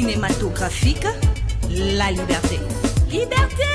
cinématographique, la liberté. Liberté!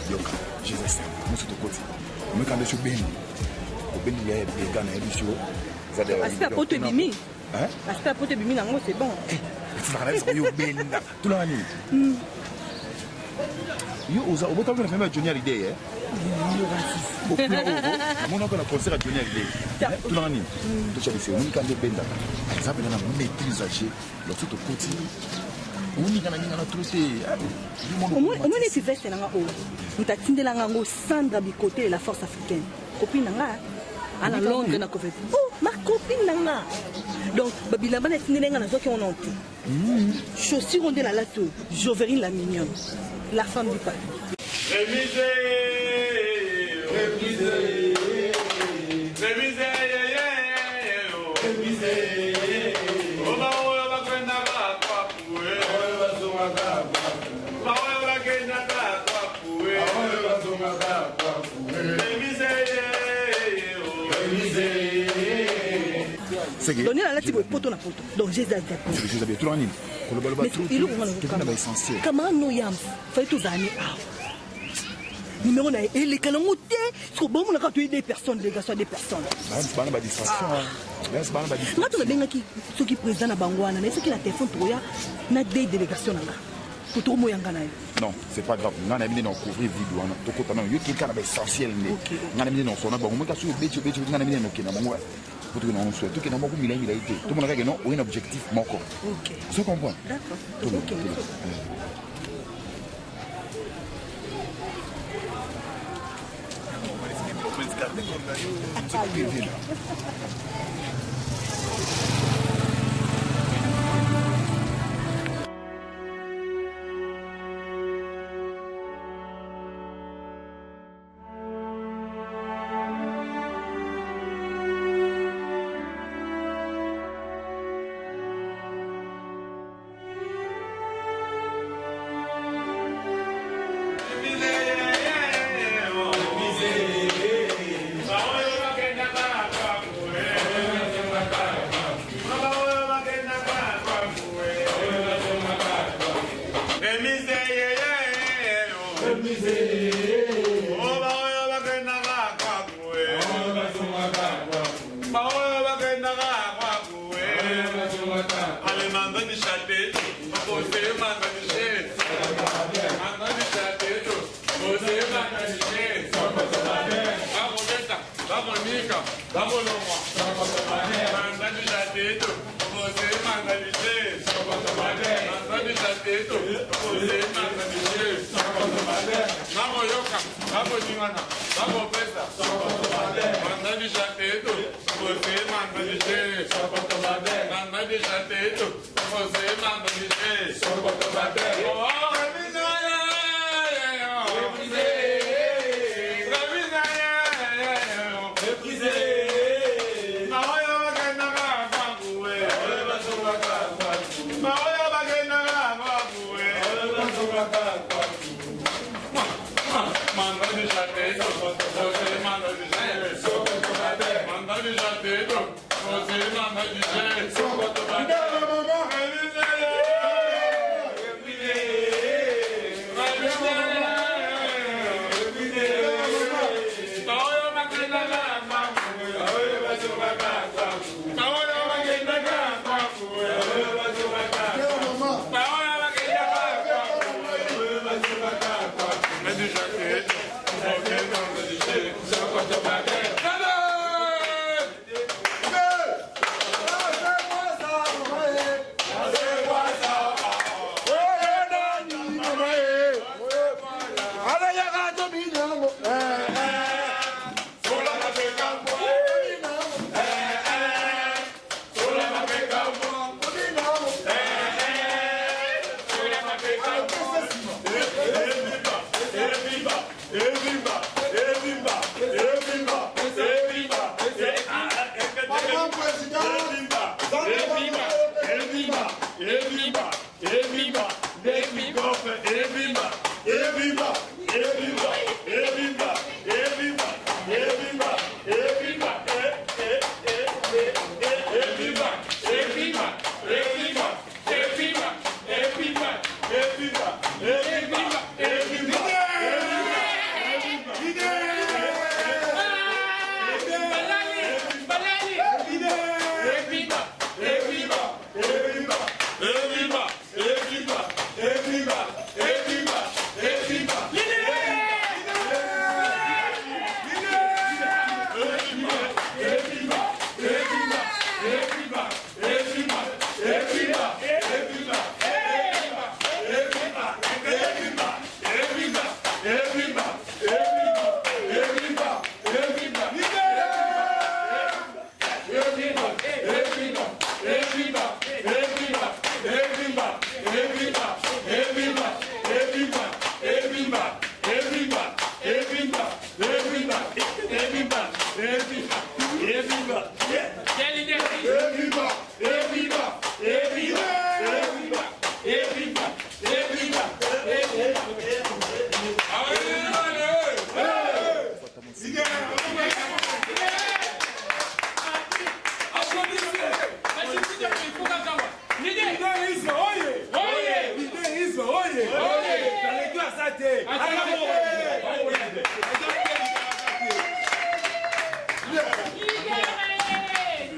Yoka, Jesus, most de côté. Mais quand je suis bien, au béni, il y a des gars dans l'édition. Aspect à pote bimi. Hein? Aspect à pote bimi, c'est bon. Tu vas aller au béni, tout le monde. Yo, au bout de la famille Johnny Hallyday, mon oncle a concert à Johnny Hallyday. Tout le monde. Tu sais, c'est un candidat benda. Ça veut dire que maîtrise à chez l'autre côté. Au moins, tu fais ça. Tu as tindé la gango Sandra Bikoté et la force africaine. Copine nanga, à la longue na copine. Oh, ma copine nanga. Donc, babila bana tindé la gango qui on entend. Chaussure on dit la lato, Joverine la mignonne, la femme du peuple. Révisez, révisez, révisez, révisez. Donner la lati poto na poto. Donc j'ai des tout le monde. Mais essentiel. Comment nous yam fait tout année numéro na et les canons trop bon on a tué des personnes des garçons des personnes. C'est pas une distraction. C'est pas une distraction. Maintenant benga qui ceux qui président na bangwana mais ceux qui la téléphone toya na des délégations là. Non, c'est pas grave. On a mis dans couvrir vidéo. On a eu quelqu'un essentiel. On a mis dans son abonnement. On a mis dans son abonnement. Tout le monde souhaite que nous avons mis l'idée. Tout le monde a un objectif. Ok. Tu comprends? D'accord. Ok.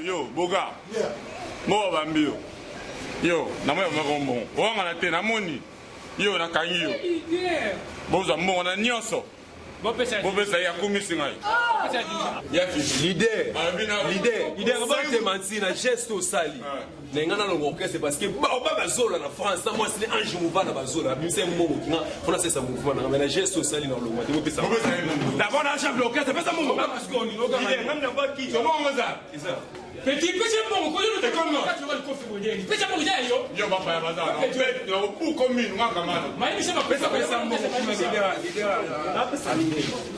Yo, Boga. Mo bambio. Yo, na mo ya ngombo. Wanga na te na moni. Yo na kanyi yo. Boza mo na nyonso. Bopesa ya kumisi ngai. Ya fi. Leader, on va te mentir, na geste au sali. Nengana lo ngoke c'est parce que ba bazola na France, moi c'est Ange Mouva na bazola, bimse momo kinga, on a ça mouvement na mais na geste au sali na lo ngwa. Bopesa. D'abord na chef local, c'est pas ça momo parce qu'on y loga. Même na pas qui. Comment on ça? Petit bon, ko yo te comme non. Tu vas le configurer. Petit bon yo. Yo ba pa ya bazar. Yo pour commune ngwa kamana. Mais c'est pas pesa momo.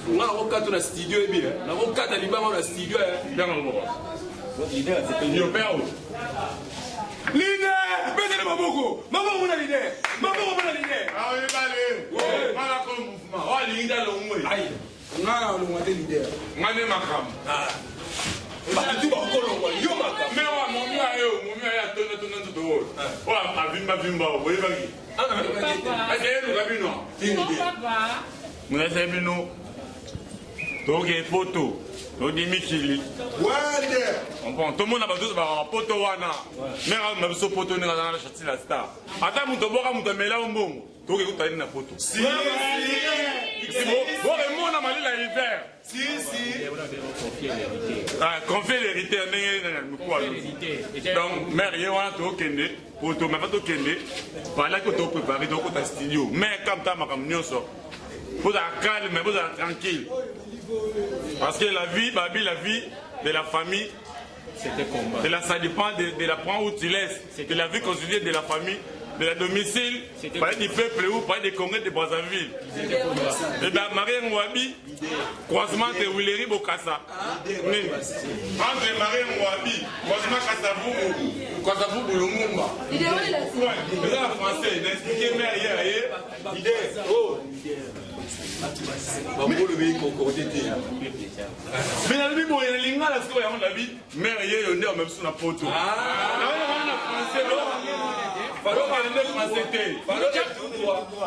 Nga wakati na studio ebi na wakati alibama na studio bien ngombo. Leader c'est yo père. Leader, pesa na maboko. Maboko na leader. Ah oui balé. Ouais, mala ko mouvement. Oh leader lo ngwe. Aïe. Nga lo ngwa leader. Ngane makam. Ah. Ba tu ba ko lo ngwa yo makam. Mais wa momi ayo tona to. Wa avimba o yebagi. Ah. Est-ce que nous papa. Muna sebino. Toke poto. Todi mikili. Wande. On prend tout le monde a besoin de poto wana. Mais on a besoin de poto na la chati la star. Ata muto boka muto mela mbongo. Toke kutani na poto. Si. Bon le monde a malé la hiver. Si. Ah, confier l'hérité donc mère yewana to kende poto ma to kende. Voilà que to préparer donc ta studio. Mais comme ta makam nyonso. Vous êtes calme, mais vous êtes tranquille. Parce que la vie de la famille, ça dépend de la point où tu laisses. De la vie constituée de la famille, de la domicile, par du peuple ou par des congrès de Brazzaville. Et bien, Marie Ngouabi, croisement de Willery Bokassa. Entre Marie Ngouabi, croisement Kassavou Lumumba. C'est la français, d'expliquer mère hier. Mais la vie, bon, il y a les gars, la vie, mère, il y a un même sur la poteau.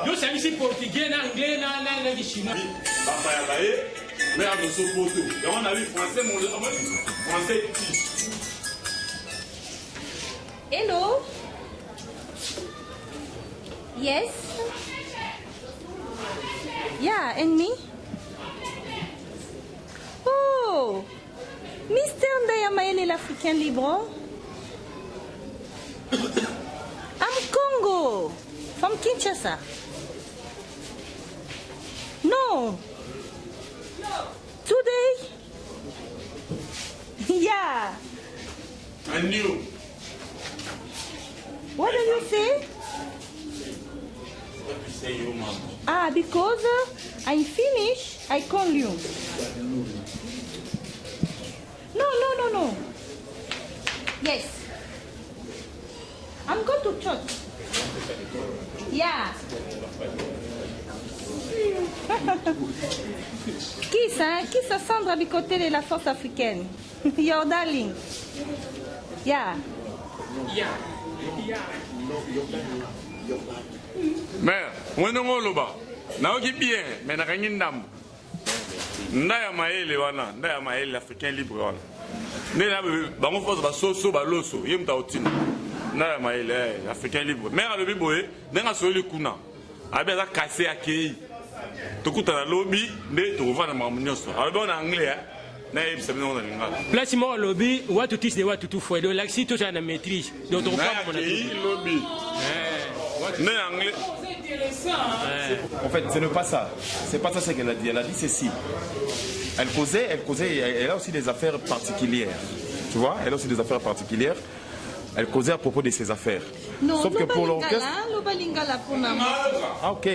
Yo savez si portugais, anglais, chinois. Mais à nos poteaux. Et on a vu français, français petit. Hello. Yes. Yeah, and me? l'Africain libre. I'm Congo, from Kinshasa. No. Today. Yeah. And you? What do you say? What you say, you man? Ah, because I'm finished, I call you. No. Yes. I'm going to church. Yeah. Qui ça Sandra du côté de la force africaine? Your darling. Yeah. Mais, on est en loba. Naoki bien, mais n'a rien d'âme. Ndaya maele wana, ndaya maele africain libre wana. Ndaya bango force ba soso ba loso, yemta otina. Ndaya maele africain libre. Mais à le biboé, ndenga soli kuna. Abi za cassé akei. Tokuta na lobby, nde to vana mamunyoso. Alors en anglais, na yebisa bino na lingala. Place moi lobby, what to teach de what to for. Donc là si tout ça na maîtrise. Donc on pas mon lobby. Mais anglais. En fait, ce n'est pas ça. C'est pas ça ce qu'elle a dit. Elle a dit ceci. Elle causait, elle a aussi des affaires particulières. Tu vois, elle a aussi des affaires particulières. Elle causait à propos de ses affaires. Non, sauf que pour l'orchestre... Ah, ok.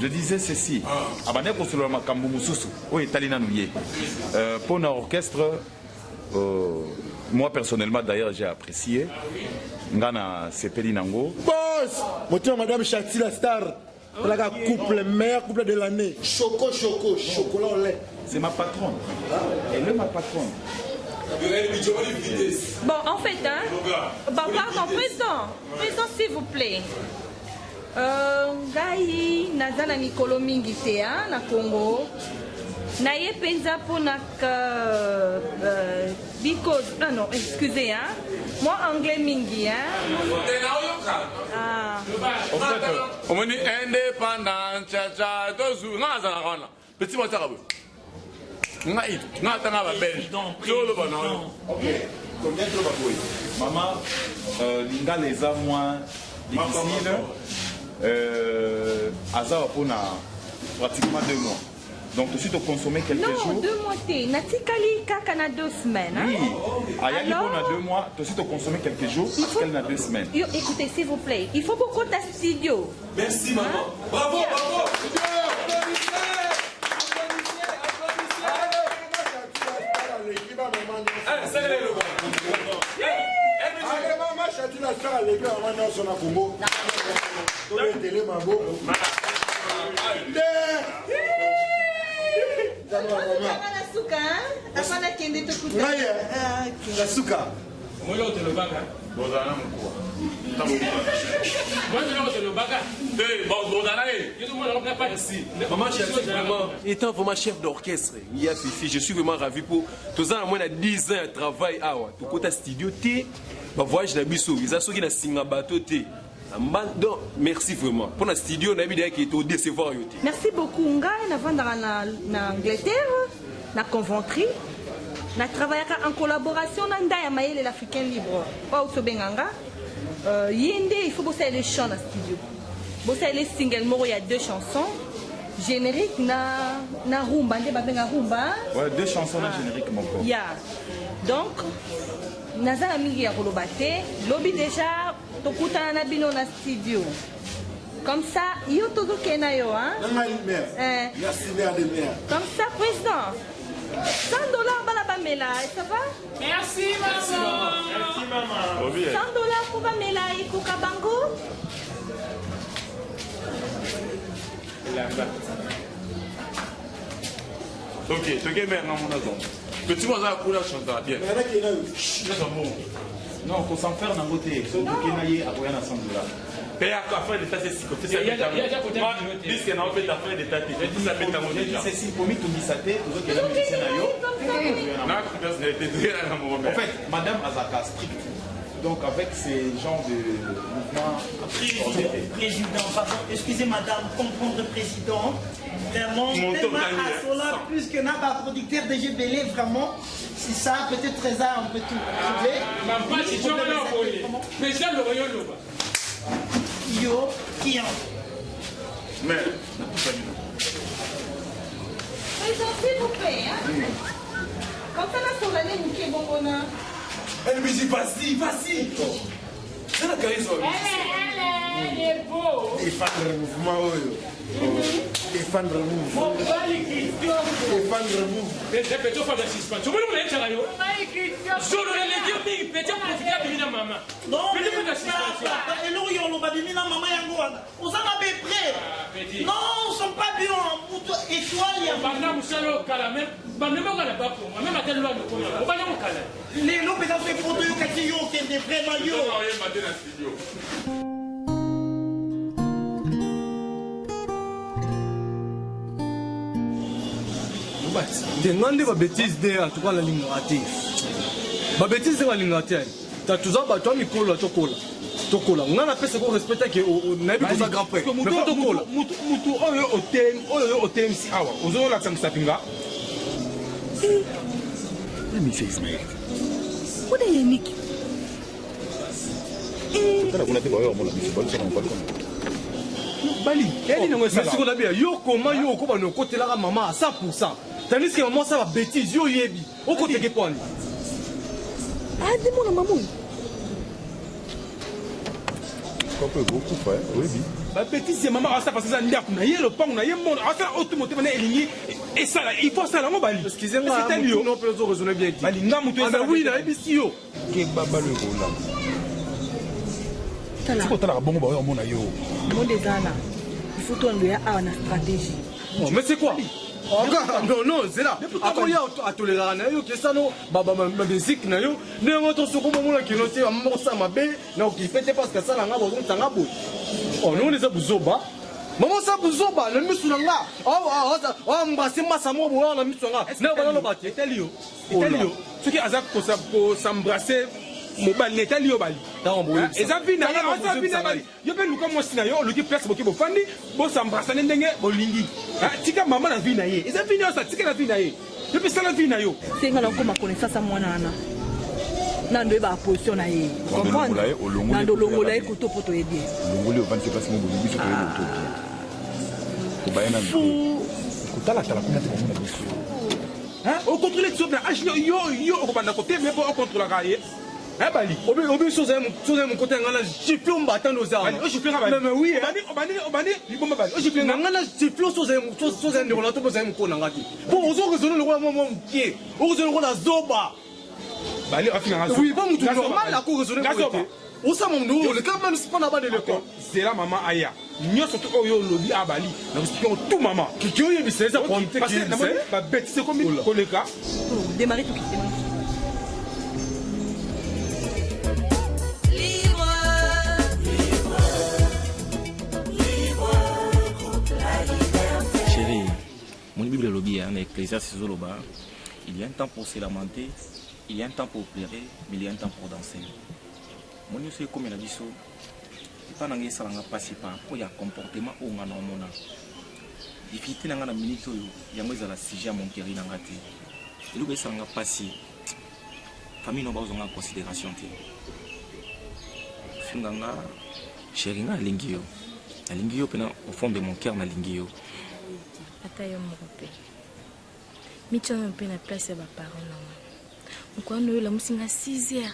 Je disais ceci. Pour l'orchestre, moi personnellement d'ailleurs j'ai apprécié. Ngana Sepeli Nango. Boss, moteur Madame Chati la star. La couple, meilleur couple de l'année. Chocolat au lait. C'est ma patronne. Elle est ma patronne. Bon, en fait, hein. Bon, pardon, président, s'il vous plaît. Ngai nazana mikolo mingi te na Congo. Na ye penza pona because non, excusez hein. Moi anglais mingi hein. Ah. On dit indépendant cha dozu ngazana kana. Petit mota kabo. Ngai, ngata ngaba belge. Solo bana. OK. Combien de bakoy? Maman linga les a moins difficile. Aza pona pratiquement 2 mois. Donc, tout de suite, on consommait quelques jours. Non, 2 mois. Natikali kakana 2 semaines. Hein? Oui. Alors, on a 2 mois. Tout de suite, on consommait quelques jours parce qu'elle a 2 semaines. Écoutez, s'il vous plaît, il faut beaucoup de studio. Merci, maman. Hein? Bravo, bravo. Maman Chati, vraiment, étant vraiment chef d'orchestre, je suis vraiment ravi pour tout ça. Moi, 10 ans de travail à tout côté studio, ma voyage dans Bissau, ils ont sorti dans Singabato. Donc, merci vraiment. Pour le studio, on a vu qui est au décevoir. Merci beaucoup. On a en Angleterre, na Coventry. On a travaillé en collaboration avec l'Africain Libre. Il faut bosser les chants dans le studio. Bosser les singles, il y a 2 chansons. Générique, na rumba. Ouais, 2 chansons dans générique, mon corps. Yeah. Donc, naza mingi ya kolobate, lobi déjà tokutana na bino na studio. Comme ça, yo todo kena yo hein. Comme ça, président. $100 bala bamela, ça va? Merci maman. Merci maman. $100 pour bamela et Kokabango. Ok, mais non, mon azon. Petit voisin a coulé à chanter bien. Non, il faut s'en faire dans le côté. Il faut qu'il y ait $100. Paye à faire des tas de cycles. C'est ça. Il y a puisque n'a pas fait d'affaires des tas de cycles. Ça fait ta monnaie. C'est si pour moi tout dit ça t'es tout ce qui est là médecin ayo. En fait, Madame Azaka strict. Donc avec ces genres de mouvements... Président, pardon, excusez madame, comprendre président. Vraiment, tellement à cela, plus que n'a pas producteur de GBL, vraiment, c'est ça, peut-être trésor, on peut tout trouver. Yo, qui en? Mais, Président, s'il vous plaît, hein? Comme ça, là, sur l'année, nous qui est bon, Elle me dit, vas-y. C'est la charisme. Elle est beau. Défendre le mouvement. Défendre le mouvement. Défendre le mouvement. Non, on ne sont pas bien. Les loups, dans ces photos, il y a des vrais maillots. ndengande babétise de en tout cas nalingaka te babétise te balingaka te ta toza bato ya mikolo tokola nga napesa ko respecte ke nayebi koza grand prêtre mais po tokola mutu oyo otelemisi awa ozolakisa misapinga mise ismael kuna yeniki tala kuna te bayo mola biso balisana balkona bali siko na bia yo koma yo okobana okotelaka mama à 100%. Tandis que maman ça va bêtise yo yebi okoteke pwani adimona mamoyi kope bokufa oyebi bapétise mama asa parce que ça ndako na ye lopango na ye monde asa otu motema na elingi esala il faut ça la mobali excusez-moi non peut nous raisonner bien bali nga mutu ezala oui na ebisi yo ke babalo ekola siko talaka bongo baoyo omona yo monde ezala il faut toandoya awa na stratégie mais c'est quoi non c'est là akoya atolelaka na yo kesano babésique na yo ndenge tosokomomona kino te bamamokosala mabe na okipe te parce que asala nga bozomotanga boye non eza buzoba mama osa buzoba na misu na nga mbasi masa moko boya na misu na nga na banaloba te etali yo soki aza kosambrase mobali na etali yo bali eza vina bali yo mpe luka mwasi na yo oluki place boki bofandi bosambrasane ndenge bolingi tika mama na vi na ye eza vina yo sa tika na vi na ye yo mpe sala vi na yo senga na okoma connaissance ya mwana wana nando yeba position na ye comprendre nando olongola ye koto po toyebi olongoli ovandi place mo bolingi so toyebi koto tobaye na kotalatala kuna te bamona biso okontrole tiso na age yo okobanda kote me po okontrolaka ye bali obi chose mon côté ngana gifle mbatando ozana o gifle ngaba mais oui obani libomba bali o gifle ngana gifle chose ndeko na to boza mukona ngati po ozo raisonner le roi mon pied o raisonner la zoba bali afina ngazo oui pas mutu normal la ko raisonner ko osa mon ndo le quand même c'est pas là-bas de l'école c'est la maman aya nyoso to oyo lobi abali na expliquer tout maman kiki oyo biseza pour parce que na ba bêtise comme koleka démarrer tout quitter Mon Bible lobby en Ecclésiaste Zoloba, il y a un temps pour se lamenter, il y a un temps pour pleurer, mais il y a un temps pour danser. Mon Dieu, c'est comme il a dit ça. Il pas n'engagé ça n'engagé pas si pas. Il y a comportement où on a non difficulté n'engagé la minute où il y a moi la sujet à mon cœur n'engagé. Et le ça n'engagé pas si famille n'a pas besoin de considération. Finganga, chéringa lingio, la lingio au fond de mon cœur na lingio. Atayo moko michana mpe na place ya baparents nanga mokwano yola musinga 6h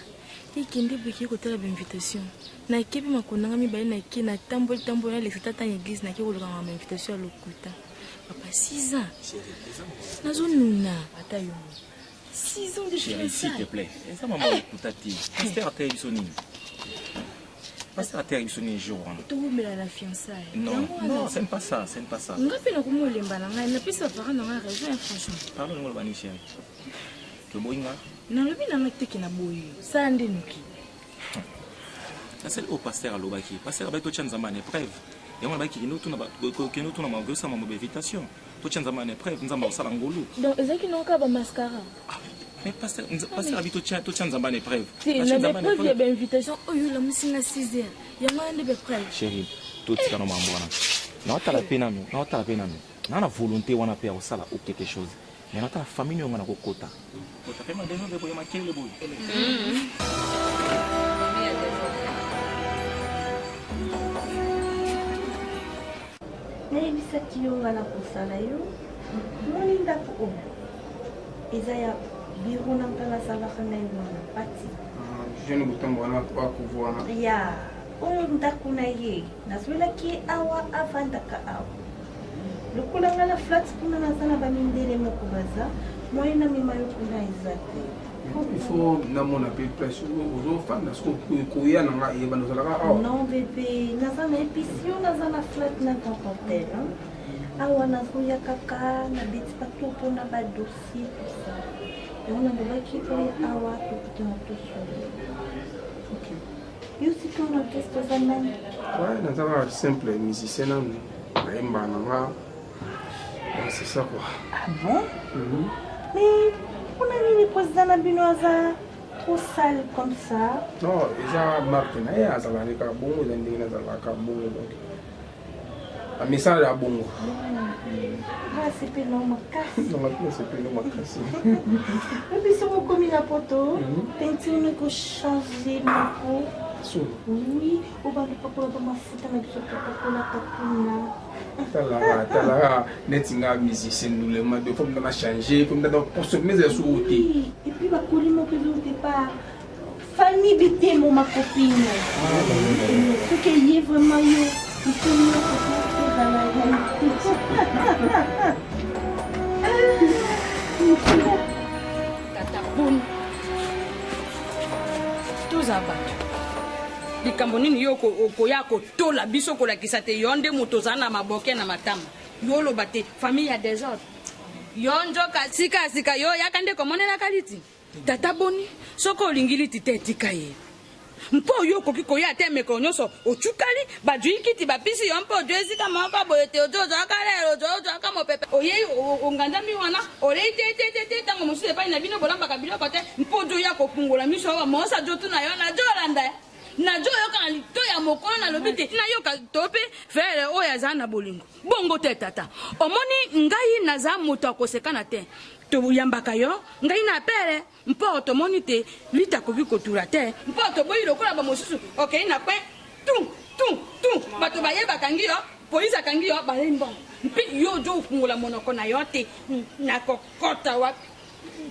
ikende biki kotala invitation na kebi makonanga mibale na ke na tamboli na lekita ta église na ke koloka ma invitation ya lokuta papa 6 ans nazonuna atayo 6 ans de chérie s'il te plaît ça maman lokuta ti pasteur atayo bisoni pasteur atayo bisoni un jour tobomela la fiançaille non c'est pas ça ngapi na komolemba na ngai na pesa parents na ngai raison franchement pardon ngolo bani chérie to boinga na lobi na ngai teke na boyo ça ndenuki ça c'est au pasteur alobaki pasteur ba to chanzama ne preuve et on ba ki no tuna ba ko tuna ma gosa ma invitation to chanzama ne preuve nzamba osala ngolu donc ezaki non ka ba mascara Mais pasteur abi to tient nzamba na épreuve. Si, na épreuve ya invitation oyo la musinga 6h. Ya ngande be preuve. Chérie, tout tika no mambo wana. Na otala pena no. Na volonté wana pe au sala ou quelque chose. Mais na ta famille ngana ko kota. Kota pe ma deno be boy makele boy. nayebisaki yo nga na kosala yo moni ndako oyo eza ya biro na nga nasalaka na yo na pati jeune butambo wana bakuvuana ya oyo ndako na ye nazwelaki ye awa avandaka awa lokola nga na flat kuna naza na bamindele moko baza moye na mema yo kuna eza te il faut namona pe place ozofanda soki koya na nga eyeba nazalaka awa non bebe naza na épicio naza na flat na grand hotel awa nazoya kaka nabeti bato mpona badossier tusa yango nalobaki oyo awa tokutana tosolo yo sika na orchestre oza nani nazalaka simple musicien nanu nayemba na nga c'est ça quoi ah bon mais mpona nini président na bino aza trop sale comme ça non eza marque na ye azalaka bongo eza ndenge nazalaka bongo donc amesala ya bongo asepelo makasi makasi soki okomi na poto peinture nekochange moko oui obalupakola bamafuta na biso topakolaka kuna talaka neti nga musicien nulema de fois mtana changer po mtana consommer za sou te et puis bakoli moko ezote pa famille bitemo ma copine soki eye vraiment yo Katabun toza bato likambo nini yo okoya kotola biso kolakisa te yo nde moto oza na maboke na matama yo oloba te famille ya désordre yo nzoka sikasika yo yaka nde komonelaka liti tata boni soki olingi liti te etika ye mpo oyo okoki koya te mekolo nyonso ochukali badwi kiti bapisi yo mpo odwi esika moko boye te ozozwaka lelo ozozwaka mopepe oyei ongandami wana olei te ntango mosusu epai na bino bolambaka biloko te mpo ozoya kopungola miso owa moosa jotu na yo najo olanda najo oyoka na lito ya mokolo nalobi te nayoka to mpe fere oyo aza na bolingo bongo te tata omoni ngai naza moto akosekana te toyambaka yo ngai na pere mpo tomoni te lita koki kotura te mpo toboyi lokola bamosusu okei na kwe tu bato baye bakangi yo polisi akangi yo balei mbongo mpe yo ojo ofungola monoko na yo te nakokota wa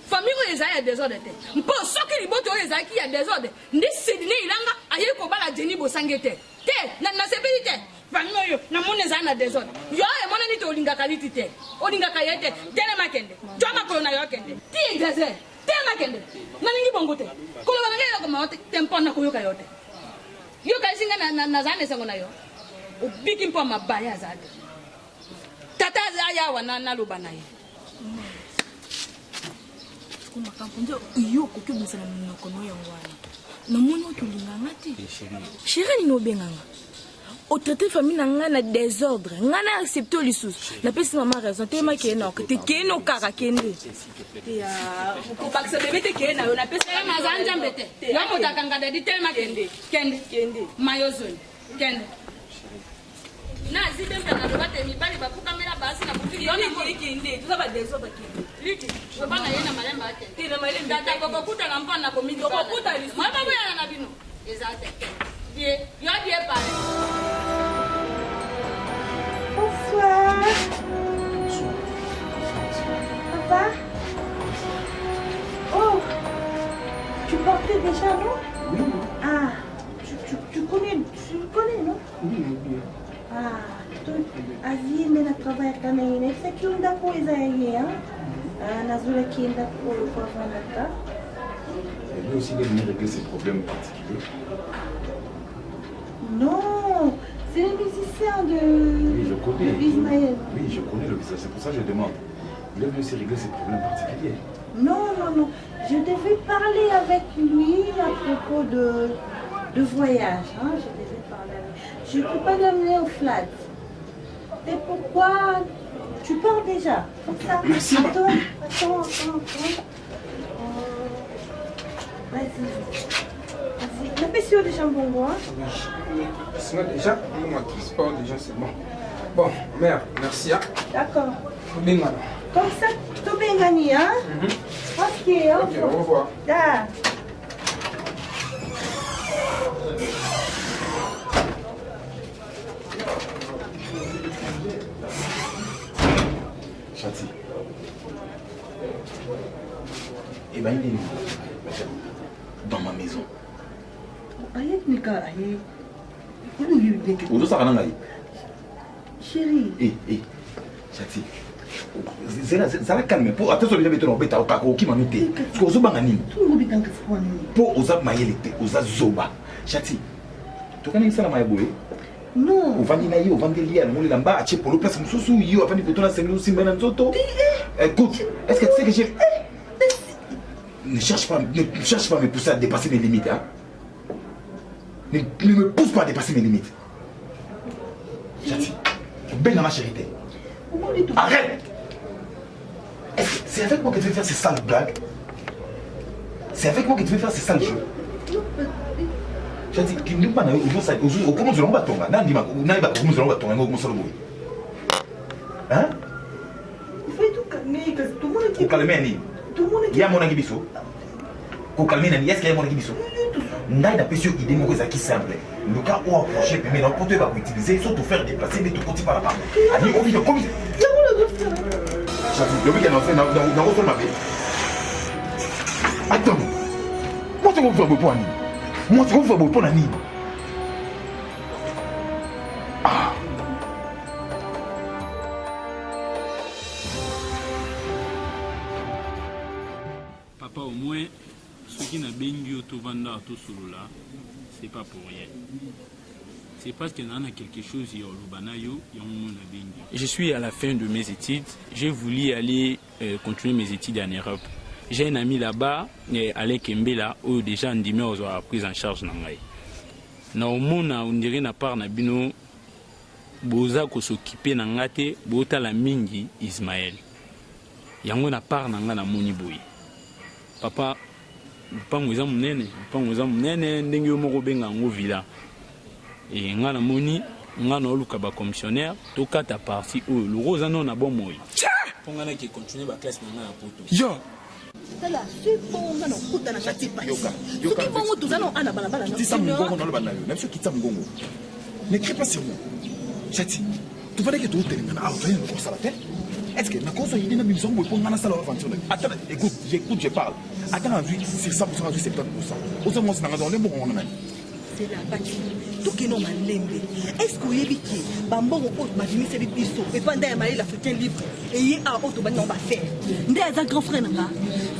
famille oyo ezali ya désordre te mpo soki liboto oyo ezalaki ya désordre nde sedine ilanga aye kobala jeni bosange te nasepeli te famille oyo namoni ezali na désordre yo emonani te olingaka liti te olingaka ye te telema kende jwa makolo na yo kende ti exagere telema kende nalingi bongo te koloba nanga eloko mao te mpo na koyoka yo te yoka esinga nazala na esango na yo obiki mpo mabaya aza te tata aza awa naloba na ye makambo nde yo okoki obimisa na minoko no yango wana namoni otolinganga te chéri nini obenganga otraite famille na ngai na désordre ngai na accepte o lisusu napesi mama raison telema keye na oke te keye na okaka kende okobakisa bebe te keye na yo napesi naza nzambe te yo moto akanga dadi telema kende mayo zoni kende nazibe mpe naloba te mibali bafukamela basi na bufikiyonakende toza badésordre kende liti obana ye na malemba akende data kokokutana mpo na komikokuta lisusu mababoyana na bino eza te die yo die pale bonsoir papa oh tu portais déjà non oui ah tu connais non oui bien ah azie mena travail kana ina saki ndako eza yeye nazula kienda kwa vanaka et lui aussi il est régler ses problèmes particuliers non c'est le musicien de oui je connais Ismaël oui je connais le musicien c'est pour ça que je demande il est venu aussi régler ses problèmes particuliers non je devais parler avec lui à propos de voyage je devais parler avec je ne peux pas l'amener au flat. Et pourquoi tu pars déjà comme ça? Merci. Attends. Vas-y. La pêche déjà bongo, hein? Sinon, déjà, mon transport, déjà, c'est bon. Bon, mère, merci. Hein? D'accord. Bien, comme ça, tout bien gagné, hein? Ok, au revoir. Da. Chati. Eh ben, il est dans ma maison. Aïe, Nika, aïe. Où ça va? Chérie. Eh, Chati. Ça la calme. Pour attention, les gens mettent en bête à Otako qui m'a noté. Parce que Zoba Nani. Pour Ozab Mayelete, Ozab Zoba. Chati. Tu connais ça la Mayaboé? Non. On va dire on va dire on va là-bas, tu pour le place sous yo avant de pour la semaine aussi maintenant zoto. Écoute, est-ce que tu sais que j'ai ne cherche pas à me pousser à dépasser mes limites, hein? Ne me pousse pas à dépasser mes limites. Chati, ben dans ma charité. Arrête! C'est avec moi que tu veux faire ces sales blagues? C'est avec moi que tu veux faire ces sales jeux? Je dis, tu ne dis pas, comment tu l'as tonga? Hein? Il faut tout calmer, que tout le monde est calmer. Il y a mon agibiso. Pour calmer, est-ce qu'il y a mon agibiso? N'a pas pu idée mon qui simple. Le cas où approcher, mais non, pour te va utiliser, surtout faire déplacer, mais tout petit par là-bas. Allez, on vit de comme. Le week-end, on fait dans ma vie. Attends, moi, tu vas faire beau point. Moi, tu vas faire beau point. Ah. Papa, au moins, ce qui n'a bien eu tout vendre à tout solo là, c'est pas pour rien. C'est parce qu'il y en a quelque chose, il y a Lubanayo, il y a un monde à bien. Je suis à la fin de mes études. J'ai voulu aller continuer mes études en Europe. J'ai un ami là-bas, Alain Kembela, où déjà on dit mais on a pris en charge nangai. Na au monde on dirait na part na bino boza ko s'occuper nangate bota la mingi Ismaël. Yango na part nanga na moni boy. Papa lupango eza munene ndenge moko benga ngo villa. Et nga na moni nga na oluka ba commissionnaire to kata parti o le rose non na bon moy. Ponga na ki continuer ba classe na na poto. Yo. Tala sipo nga no kuta na chati pa. Yoka. Qui bongo tout ça non ana bala bala. Dis ça mon gongo dans le banayo. Même ceux qui t'aiment gongo. Ne crie pas sur moi. Chati. Tu vas dire que tu es na ah tu es comme ça la tête. Est-ce que na cause il na bimson bo pour na sala aventure. Attends, écoute, je parle. Attends, c'est 100% c'est 70%. Autant moi c'est dans le bon on a. C'est la bâtie. Tout qui non malembe. Est-ce que vous avez dit Bambon au ma vie c'est biso et pendant la africain libre et y a auto ban non ba faire. Ndé a grand frère nga.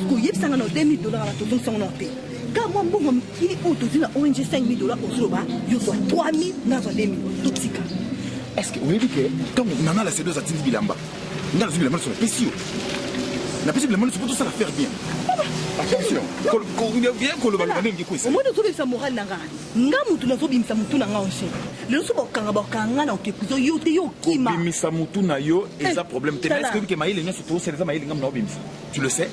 Ko yeb sanga no $2000 la to donc son noté. Quand moi bon qui auto dina ONG $5,000 au Zoba, yo soit 3,000 na zo 2,000 tout tika. Est-ce que vous avez dit que quand on a la C2 à Tindi Bilamba, on a la Bilamba sur la PCO. La PCO Bilamba c'est pour tout ça la faire bien. Attention. Moi de trouver sa morale nanga. Nga mutu na zo bimisa mutu nanga onche. Le so bokanga na okekuzo yo te yo kima. Bimisa mutu na yo et ça problème te est-ce que maïle ne se trouve c'est les maïle ngam na bimisa. Tu le sais?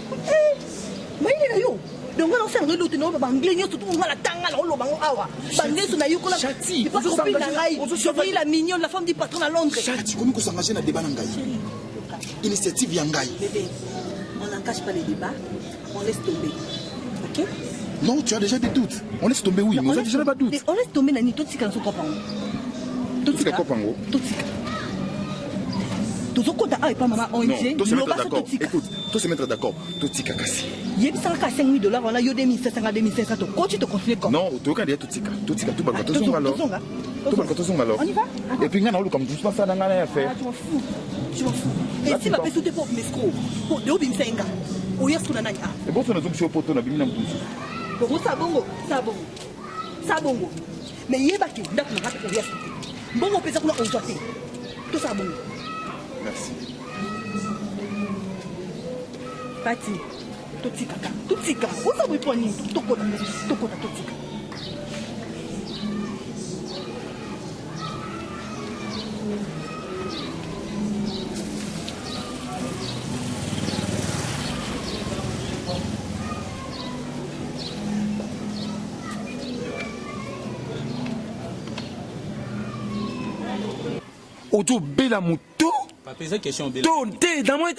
Maïle na yo. Donc on s'en redoute no ba anglais yo tout ngala tanga la lo bango awa. Banglais so na yo kola. Chati. Pas copine na ngai. Je la mignonne la femme du patron à Londres. Chati comment qu'on s'engager na débat na ngai. Initiative ya ngai. Bébé. On n'engage pas les débats. On laisse tomber. Ok? Non, tu as déjà des doutes. On laisse tomber, oui, mais on a déjà pas de doutes. On laisse tomber, Nani. Tout ce qu'on se comprend. Tout ce qu'on comprend. Tout ce qu'on comprend. Pas maman, on dit. Tout se mettre d'accord. Écoute, tout se mettre d'accord. Tout ce qu'on casse. Il y a $5,000, on a eu 2,500, 2,500. Tu te continues comme. Non, tu regardes tout ce qu'on tout ce qu'on tout le monde alors. Tout le monde alors. On y va? Et puis, on a comme tout ça, ça n'a rien à faire. Tu m'en fous. Tu m'en fous. Et si ma personne te porte mes scros, pour de obim senga. Ou yas kuna nani. Et bon, ça nous sommes sur poto na bimina mpusu. Bongo ça bongo. Ça bongo. Mais yeba ki ndak na hata yas. Bongo pesa kuna onjote. Tout ça bongo. Merci. Pati. Tout kaka. Tout tika. Où ça vous prenez tout kota tout tika. Ojo bela muto. Papa, c'est question bela. Tonte dans moi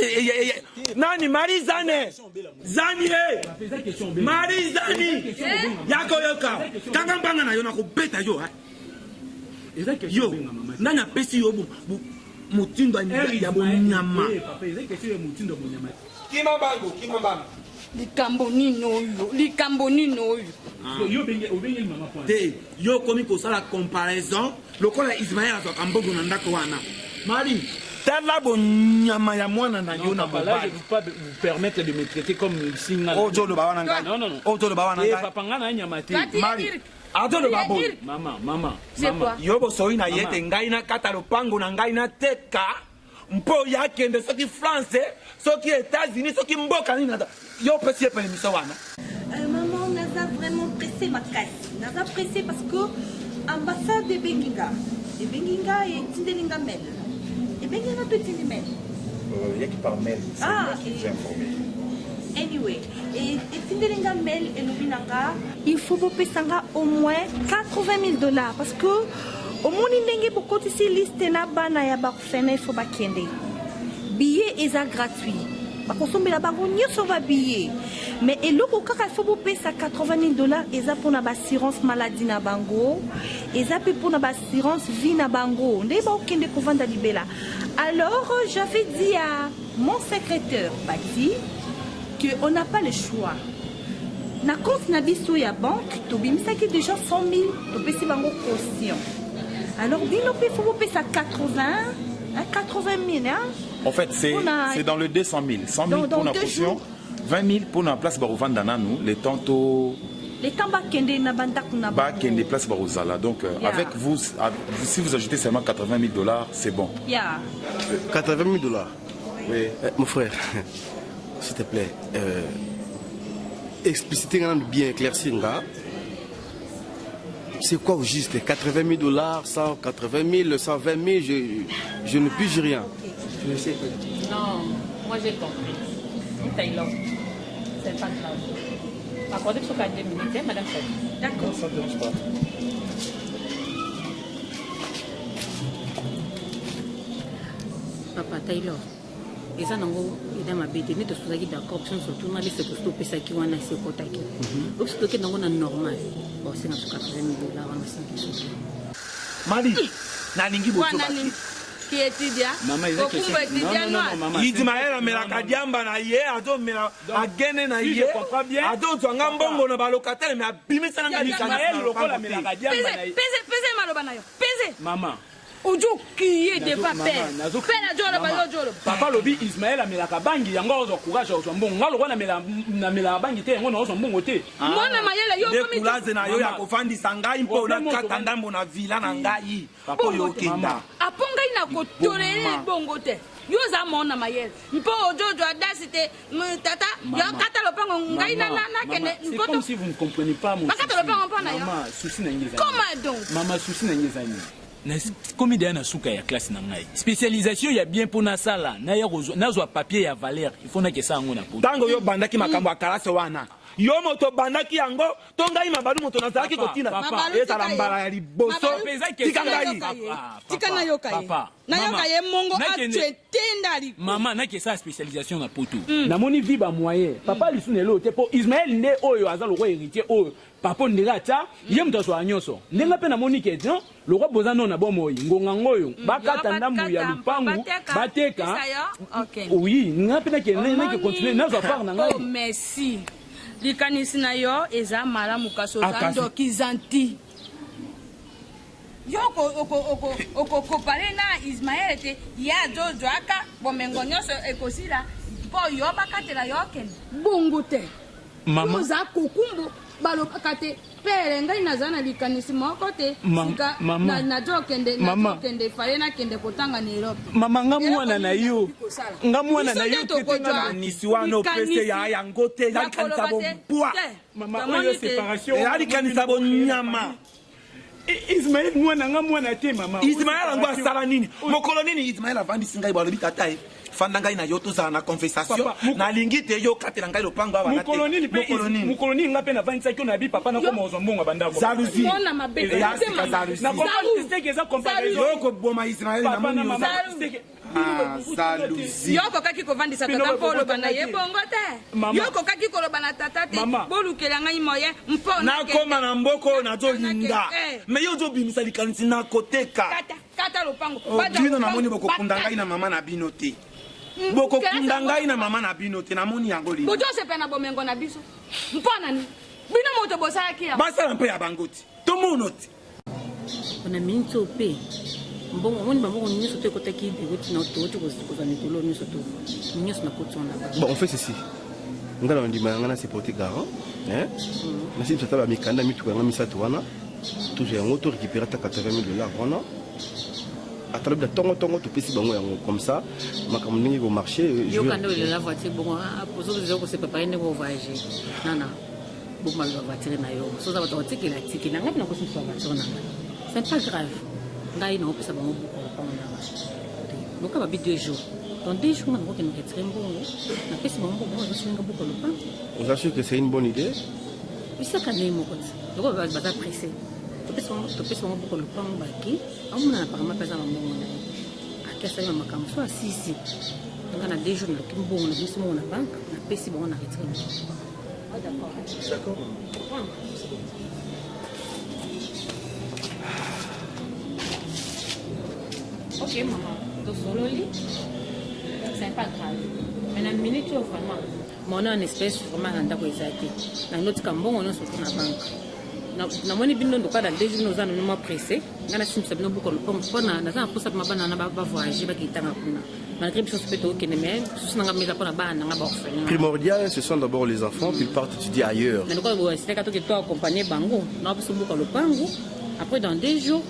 nani Marie Zane. Zani Marie Zani. Yako yoka. Kanga mbanga na yo na ko beta yo. Yo, nani apesi yo mutindo ya bonyama. Papa, c'est question mutindo bonyama. Kimambango. Likambo nino oyo. Yo bengi mama point. Yo komi ko sala comparaison lokola Ismaël azoka mbongo na ndako wana. Mari, tala bonyama ya mwana na yo na baba. Je ne peux pas vous permettre de me traiter comme singa. Ojo lo bawana ngai. Non. Ojo lo bawana ngai. Papa ngana nyama te. Mari. Ato lo babo. Mama. C'est quoi? Yo bo soyi na yete ngai na kata lo pango na ngai na teka. Mpo ya kende soki France, soki États-Unis, soki mboka ni nada. Yo pesi e pele miso wana. Maman, on a vraiment pressé ma caisse. On a pressé parce que ambassade de Benginga. Et Benginga et Tindelinga Mel. Et Benginga tout Tindemel. Il y a qui parle Mel. C'est informé. Anyway, et Tindelinga Mel et Lubinanga, il faut vous payer au moins $80,000 parce que au monde il beaucoup de ces listes na bana ya ba fena il faut ba kende. Billet est gratuit. Ba consommer la bango nyoso ba billet. Mais eloko kaka il faut vous payer $80,000 et ça pour na assurance maladie na bango, et ça pour na assurance vie na bango. Ndé ba kende ko vanda libela. Alors j'avais dit à mon secrétaire Bati qu'on n'a pas le choix. Na compte na biso ya banque, to bimisaki déjà 100,000 to pesi bango caution. Alors, dis-nous, il faut payer ça 80,000. Hein? En fait, c'est dans le 200,000. 100,000 pour la caution, 20,000 pour la place Barouvanda nous, les tantôt. Les temps bakende na bandakuna. Bakende place Barozala. Donc, avec vous, si vous ajoutez seulement $80,000, c'est bon. Yeah. $80,000. Oui. Mon frère, s'il te plaît, expliciter bien éclaircir. C'est quoi au juste? $80,000, 180,000, 120,000, je ne pige rien. Je ne sais pas. Non, moi j'ai compris. Taylor, c'est pas grave. Accordez sur 2 minutes, madame. D'accord. Ça ne dérange pas. Papa Taylor, et ça n'a pas ma bête, mais tu es d'accord, surtout ma liste de stopper ça qui wana c'est quoi taki. Donc c'est que dans normal. Bon, c'est notre $80,000 on a 5. Mali, na lingi boto. Qui étudia? Maman, il est non, Ismaël amelaka diamba na ye, ado mela agene na ye. Ado twanga mbongo na balokataire mais abimisa na ngali Ismaël lokola amelaka diamba na ye. Pese maloba na yo. Pese. Maman. Ojo kiye de pas père. Père na jolo ba jolo. Papa lobi Ismaël amelaka bangi yango ozo courage ozo mbongo. Ngalo ko na mela bangi te yango na ozo mbongo te. Mwana mayele yo komi. Kulaze na yo ya kofandisa ngai mpo na kata ndambo na villa na ngai. Papa yo kenda. Aponga ina ko tolele bongo te. Yo za mona mayele. Mpo ojojo adasite tata yo kata lopango ngai na kene. C'est comme si vous ne comprenez pas mon. Kata lopango mpona yo. Maman, souci na ngeza. Comment donc? Maman, souci na ngeza ni. Comme il y a suka ya classe na ngai spécialisation ya bien pour na sala na ya nazwa papier ya valeur il faut na que ça ngona po tango yo bandaki makambo akala wana yo moto bandaki yango tongai mabalu moto nazaki kotina eza la mbala ya liboso tikangai tikana yo kai na yo kai mongo atendali maman na que ça spécialisation na poto na moni viba moyen papa lisunelo te po Ismaël nde oyo azalo ko héritier oyo papa ndela ta ye mutaso anyoso ndenga pe na moni ke non le roi bozano na bomoyi ngonga ngoyo bakata ndambu ya lupangu bateka oui ngape na ke nenge continuer nazo faire na ngai merci likanisi na yo eza malamu kaso zando kizanti yo oko kopare na Ismaël te ya jojo aka bomengo nyoso ekosila po yo bakatela yo ken bungu te mama za kokumbu balobaka te pere ngai nazana likanisi moko te na jokende fale na kende kotanga na Europe mama ngamwana na yo likanisi wana opese ya yango te likanisa bombwa mama oyo séparation likanisa bonyama Ismaël mwana te mama Ismaël ngo asala nini mokolo nini Ismaël avandisi ngai balobi tata fanda ngai na yo tozala na conversation nalingi te yo katela ngai lopango awa mukoloni nga mpe navandisaki yo na bi papa nakoma ozwa mbongo bandako jalousie yo koboma israel na moni yo kokaki kovandisa tata mpo oloba na ye bongo te yo kokaki koloba na tata te bolukela ngai moye mpo nakoma na mboko nazolinga me yo ozobimisa likanisi nakoteka kata lopango bino namoni bokokunda ngai na mama na bino te bokokunda ngai na mama na bino te namoni yango linga bojosepe na bomengo na biso mpo nani bino moto bosalaki ya basala mpe ya bango te tomono te ona minti ope mbongo omoni bambongo nyonso to ekotaki ekoti na toti kozwa mikolo nyonso to nyonso nakoti wana bon on fait ceci nga na ndima yanga na supporter garant nasi tata ba mikanda mituka yanga misato wana toujours yango to récupérer ta $80,000 wana atalobi na tongo topesi bango yango comme ça makambo ndenge ko marché yokanda olela voiture bongo pozo ko se préparer ndenge ko voyager nana bomalo ba voiture na yo so za bato tikela tikela ngapi na ko se voiture na c'est pas grave ngai na opesa bango buko pa na donc ba 2 jours dans 2 jours na ko ke ngetre mbongo na pesi bango bongo zo singa buko lopa on assure que c'est une bonne idée bisa kana mo ko donc ba za pressé topesa bango buko lopa mbaki amuna na parama pesa mbongo na akesa ma makambo so asisi donc na 2 jours na kimbongo na biso mo na banque na pesi bango na retraite d'accord ok maman tosololi c'est pas grave mais na minute vraiment mona en espèce vraiment na ndako ezaki na notika mbongo nyonso na banque namoni bino ndoka dans 2 jours nous allons nous presser ngana simsa bino buko mpona naza posa mabana na ba voyager bakitanga kuna malgré que je peux que mais sous nanga meza pona bana nga ba orphelin primordial ce sont d'abord les enfants puis partent étudier ailleurs mais quand c'est quand tu dois accompagner bango na biso buko lopango après dans 2 jours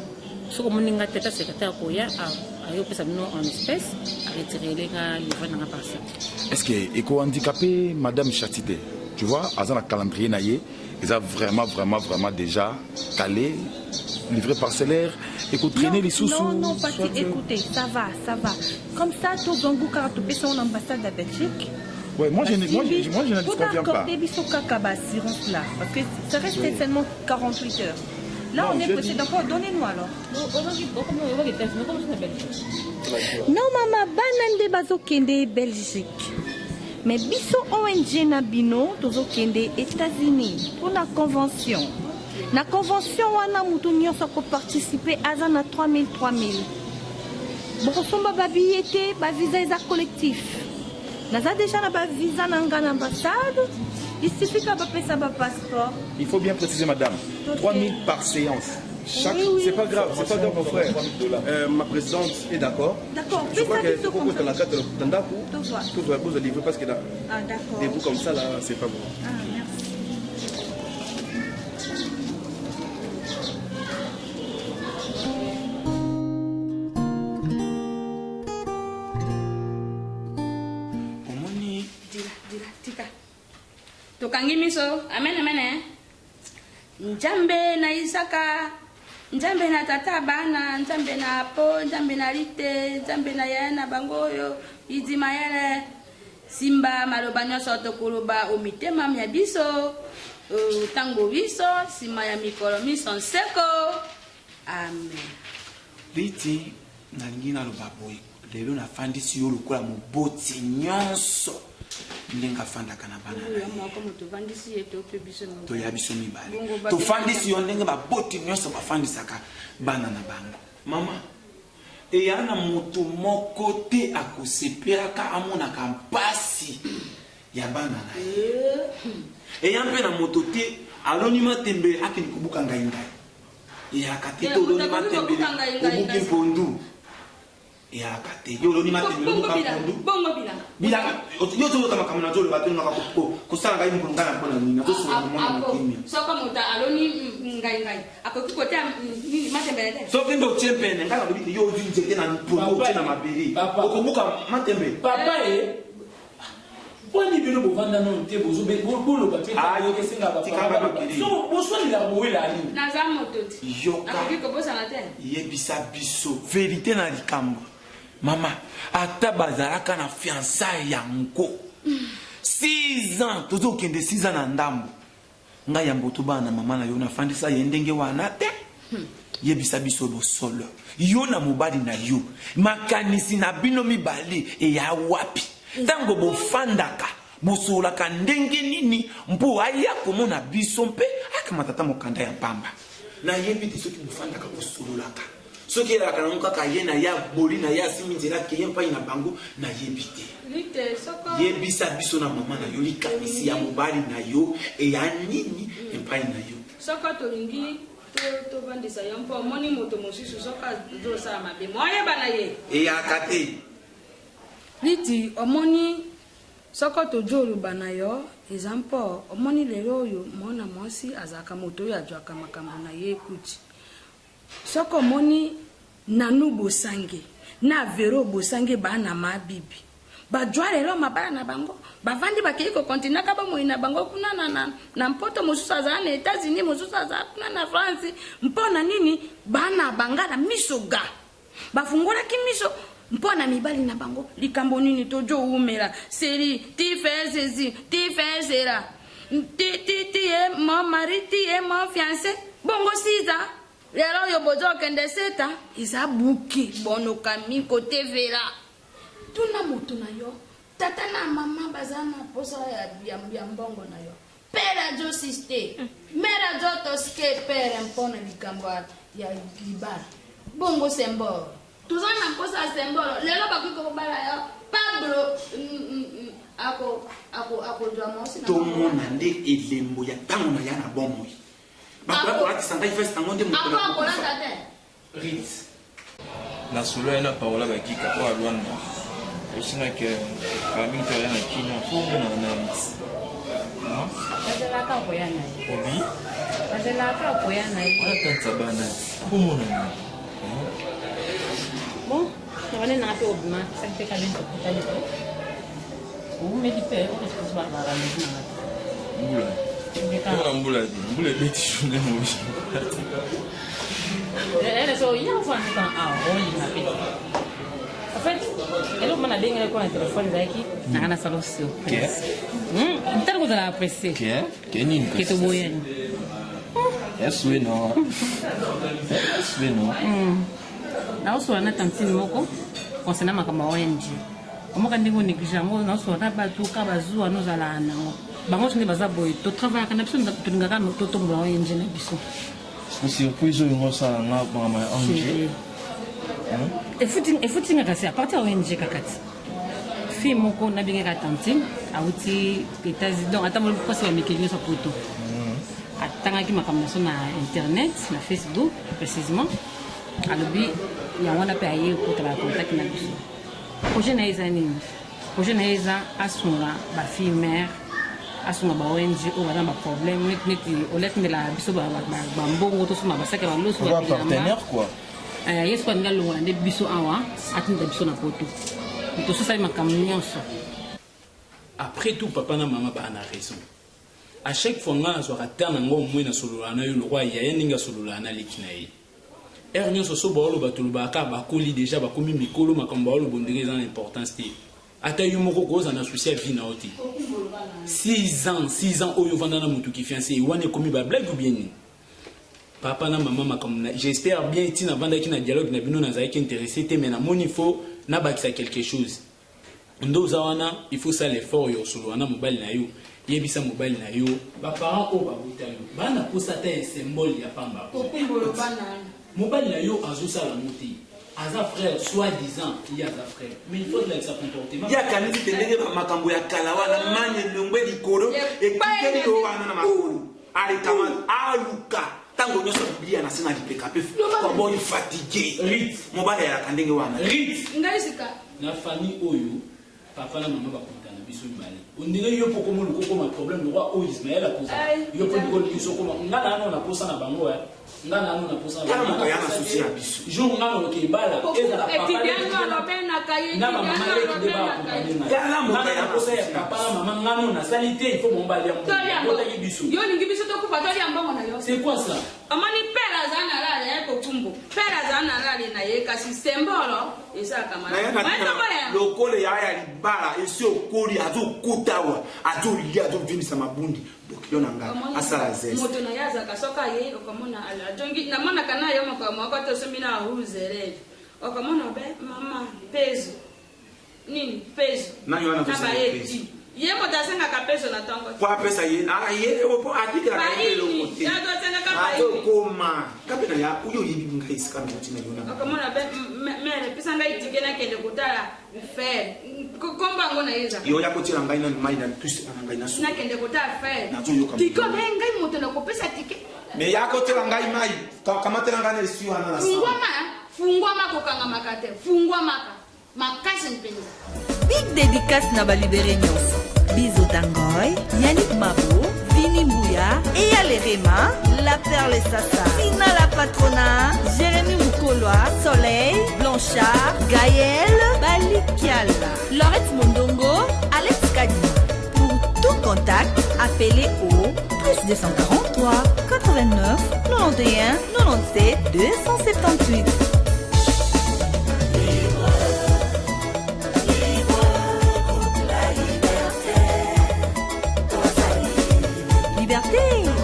ce que mon tête secrétaire koya ayo pesa bino en espèces à retirer les gars livrer dans la parcelle est-ce que éco-handicapé madame Chatité tu vois à un calendrier naïe ils ont vraiment déjà calé livré parcellaire et qu'on traîner les sous non pas écoutez ça va comme ça tout bango car tu pesa en ambassade de Belgique. Ouais, moi je ne conviens pas. Accorder biso kaka assurance là parce que ça reste seulement 48 heures. Là, on est pressé. D'accord, donnez-nous alors. Non, maman, banande bazo kende Belgique. Mais biso ONG na bino tozo kende États-Unis pour la convention. La convention wana mutu nyonso ko participer aza na 3000. Bokosomba ba billet ba visa eza collectif. Naza déjà na ba visa na ngana ambassade. Il suffit qu'à pas passer un passeport. Il faut bien préciser, madame. 3000 par séance. Chaque... Oui. C'est pas grave, mon frère. Ma présidente est d'accord. D'accord. Je crois qu'elle faut que la carte d'Andakou. Tout doit vous livrer parce que là, des bouts comme ça, là, c'est pas bon. Ah, merci. tokangi miso amene njambe na Isaka njambe na tata bana njambe na po njambe na lite njambe na yana bangoyo idima yele simba maloba nyonso tokoloba omitema mya biso tango biso sima ya mikolo miso nseko amen liti nalingi naloba boye lelo nafandisi yo lokola moboti nyonso ndenge afandaka na bana toya biso mibale tofandisi yo ndenge baboti nyonso bafandisaka bana na bango mama eya na moto moko te akosepelaka amonaka mpasi ya bana na ye eya mpe na moto te aloni matembele akende kobuka ngai eyaka te to oloni matembele obuki mpondu eyaka te yo oloni matembele obuka mpondu bilaka yo tozota makambo na zolo bato ngaka kosala ngai mpondu ngai na mpona nini nazosola mwana mokimi soka moto aloni ngai akoki kotea matembele te soki ndo otie mpene ngai nalobi te yo ozwi nzete na mpondu otie na mabele okobuka matembele papa Poni bino bovanda non te bozo be bolo ba peta yo kesenga ba so bosoni la boela ali na za moto ti yoka akiko bosa na te yebisa biso vérité na likambo Maman, ata bazalaka na fiançailles yango. 6 ans, toujours qu'il y a 6 ans en ndambo. Nga yamboto bana maman na yo na fandisa yendenge wana te. Yebisa biso bo solo. Yo na mobali na yo. Makanisi na bino mibali e ya wapi. Tango bo fandaka. Bosola kandenge nini mpo aya komona biso mpe akamatata mokanda ya pamba. Na yebiti soki bofandaka bosololaka. Soki la kanonka kayena ya boli na ya siminzela kiyempa ina bango na yebite. Yebisa biso na mama na yo likamisi ya mobali na yo e ya nini empai na yo. Soka tolingi to bandisa yampo moni moto mosusu soka zo sa mabe. Moye bana ye. E ya kate. Liti omoni soka to jolu bana yo example omoni lero yo mona mosi azaka moto ya jwaka makambo na ye kuti. Soko moni nanu bosange na vero bosange bana mabibi ba jwale lo mabala na bango bavandi bakiko kontina ka ba moina bango kuna na mpoto mosusa za na États-Unis mosusa za kuna na France mpona nini bana bangala misoga bafungula kimiso mpona mibali na bango likambo nini tojo umela seri ti fezezi ti fezera ti e mon mari ti e mon fiancé bongo siza. Lelo yo bozo kende seta isa buki bono kami kote vera tuna moto na yo tata na mama bazana posa ya mbongo na yo pera jo siste mera jo toske pera mpona likambo ya libara bongo sembo tuzana posa sembo lelo bakiko bala yo Pablo ako jwa mosi na to mona nde elembo ya tango na yana bomo. La souleur na parola ba kika kwa Rwanda. Isina ke kami to yana kina fungu na ritz. No? Adela ka koyana. Obi? Adela ka koyana. Ata tsabana. Kumona. Bon, on na to obma, ça fait quand même tout à l'heure. Ou me dit père, on se va voir la maison. Mbula. Mbula beti shunde moshi. Elle so il faut en temps on y a petit. En fait, elle on a dingue con le téléphone zaki na ana solution. Ntar ko dala apprécier. Que nini? Que to boyen. Yes we no. Yes we no. Na uso na tantini moko concernant makamba ONG. Omoka ndingo négligent ngo na uso na batu ka bazua no zala nango. Bango tune baza boy to travailler kana biso tulingaka no to tombola ONG na biso. Si surprise ngo sa nga mama ONG. E footing ngaka à partir ONG kakati. Fi moko na binga tantine auti États-Unis donc atamo ko se mekenyo sa poto. Atanga ki makambo na internet na Facebook précisément. Alobi ya wana pe aye ko tra contact na biso. Projet na izani. Projet na iza asunga ba fille mère asunga ba ONG o wana ba problème neti olek ndela biso ba mbongo to suma ba saka ba loso ba partenaire quoi. Yes kwa ngalo wana de biso awa atinda biso na poto. To so sai makambo nyonso. Après tout papa na maman ba na raison. À chaque fois nga zo ratana ngo mwe na sololana yo le roi ya yeninga sololana lekinaye. Ernyo so bolo batuluba ka ba koli déjà ba komi mikolo makambo bolo bondire za importance ti. Ata yo moko koza na souci vie na oti. 6 ans oyo vanda na mutu ki fiancé wane komi ba blague ou bien ni. Papa na maman makambo j'espère bien tina vanda ki na dialogue na bino na za ki intéressé te mais na moni faut na bakisa quelque chose. Ndo za wana il faut ça l'effort yo solo wana mobile na yo. Yebisa mobile na yo. Ba parents o ba butayo. Bana posa te symbole ya pamba. Kokumbolo bana. Mobile na yo azusa la moti. Aza frère soi-disant il y a sa frère mais il faut que ça comportement ya kanisi tendenge ba makambo ya kalawana manye longwe likoro e kikeli yo wana na makuru ali kama aluka tango nyoso bia na sina dipeka pe kwa boni fatigué rit mobile ya kandenge wana rit ngaisika na famille oyo papa na maman ba kontana biso mbali ondire yo poko mo lukoko ma problème le roi o Ismaël a posé yo poko biso ko ngala na posa na bango ngana nous na posa kana makayana souci na biso jour ngana ke bala eza la papa na mama kana makayana posa ya papa na mama ngana na salité il faut mon bali yo ningi biso to kufa toli ambongo na yo c'est quoi ça amani pera zana la ya ko tumbo pera zana la na ye kasi sembolo esa kamara lokole ya libala esi okoli azokutawa azolia azovinisa mabundi bokilo nanga asala zese moto na yaza kasoka ye okamona ala jongi na mona kana yo mako to semina huzere okamona be mama peso nini peso na yo na peso ye moto asenga ka peso na tango kwa pesa ye na ye opo atikira ka ye lo mote ya do asenga ka pa ye koma kapena ya uyo yibi ngaisi kana motina yona okamona be mere pesa ngai tikena kende kutala fer komba ngona yeza yo yakotira ngai na mai na twist na ngai na so na kende kutala fer tiko ngai moto na kopesa tike me yakotira ngai mai kamatela ngai na siwa na fungwa makokanga makate fungwa makasi mpenza big dédicace na balibéré nyonso Bizo Tangoy, Yannick Mabo, Vini Mbouya, Eyale Rema, La Perle Sassa, Sina la Patrona, Jérémy Moukolwa, Soleil, Blanchard, Gaël, Balikiala, Laurette Mondongo, Alex Kadi. Pour tout contact, appelez au plus 243 89 91 97 278. Liberté.